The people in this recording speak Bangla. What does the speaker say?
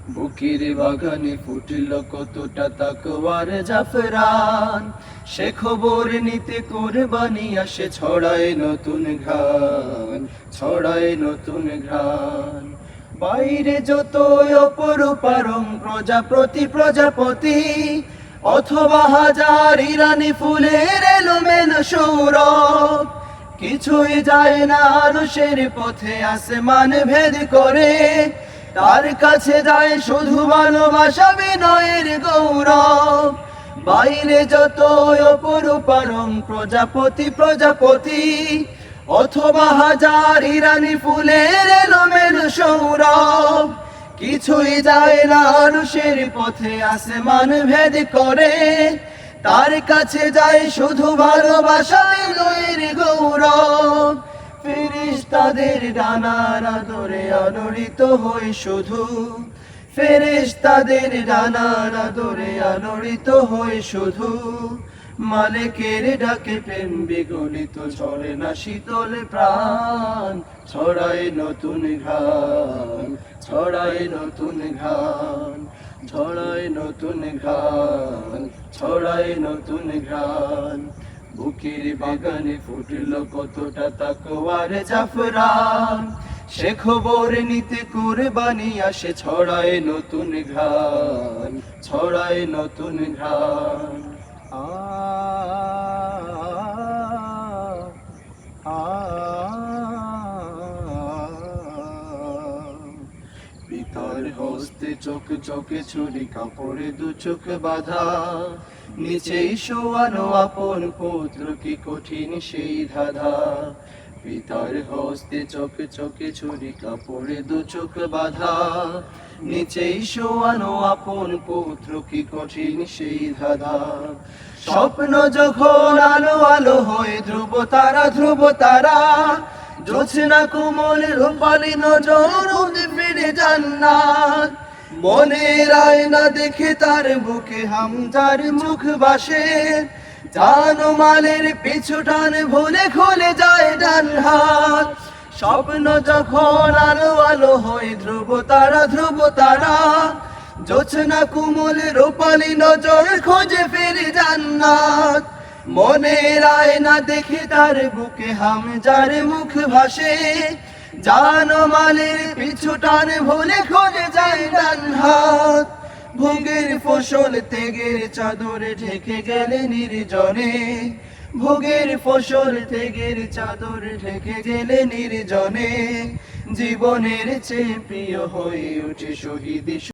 বুকের বাগানে ফুটল কতটা তাকওয়ার জাফরান, সে খবর নিতে কুরবানি আসে ছড়ায় নতুন ঘ্রাণ, ছড়ায় নতুন ঘ্রাণ। বাইরে যত অপরূপ রং প্রজাপতি প্রজাপতি, অথবা হাজার ইরানি ফুলের এলোমেলো সৌরভ, কিছুই যায় না আরশের পথে আসমান ভেদ করে, তার কাছে যায় শুধু ভালোবাসা বিনয়ের গৌরব। বাইরে যত অপরূপ রং প্রজাপতি প্রজাপতি, অথবা হাজার ইরানি ফুলের এলোমেলো সৌরভ, কিছুই যায় না আরশের পথে আসমান ভেদ করে, তার কাছে যায় শুধু ভালোবাসা বিনয়ের গৌরব। ফেরেশতাদের ডানার আদরে আলোড়িত হই শুধু, ফেরেশতাদের ডানার আদরে আলোড়িত হই শুধু, মালিকের ডাকে প্রেম বিগলিত ঝরে না শীতল প্রাণ, ছড়ায় নতুন ঘ্রাণ, ছড়ায় নতুন ঘ্রাণ, ছড়ায় নতুন ঘ্রাণ, ছড়ায় নতুন ঘ্রাণ। বুকের বাগানে ফুটল কতটা তাকওয়ার জাফরান, সে খবর নিতে কুরবানি আসে ছড়ায় নতুন ঘ্রাণ, ছড়ায় নতুন ঘ্রাণ। পিতার হস্তে চোখ চোখে ছুরি, কাপড়ে দু চোখ বাঁধা, নিচেই শোয়ানো আপন পুত্র, কি কঠিন সেই ধাঁধা। পিতার হস্তে চোখ চোখে ছুরি, কাপড়ে দু চোখ বাঁধা, নিচেই শোয়ানো আপন পুত্র, কি কঠিন সেই ধাঁধা। স্বপ্ন যখন আলো আলো হয়ে ধ্রুব তারা ধ্রুব তারা, জোছনা কোমল রূপালী নজর উদে ফিরে জান্নাত, মনের আয়না দেখে তার বুকে হামজার মুখ বাসে, জানো মালের পিছু টান ভুলে খুলে যায় ডান হাত। স্বপ্ন যখন আলো আলো হয়ে ধ্রুব তারা, জোছনা কোমল রূপালী নজর খোঁজে ফিরে জান্নাত, মনের আয়না দেখে তার বুকে হামজার মুখ ভাসে, জানো মালের পিছু টান ভুলে খুলে যায় ডান হাত। ভোগের ফসল ত্যাগের চাদরে ঢেকে গেলে নির্জনে, ভোগের ফসল ত্যাগের চাদর ঢেকে গেলে নির্জনে, জীবনের চেয়ে প্রিয় হয়ে ওঠে শহীদ।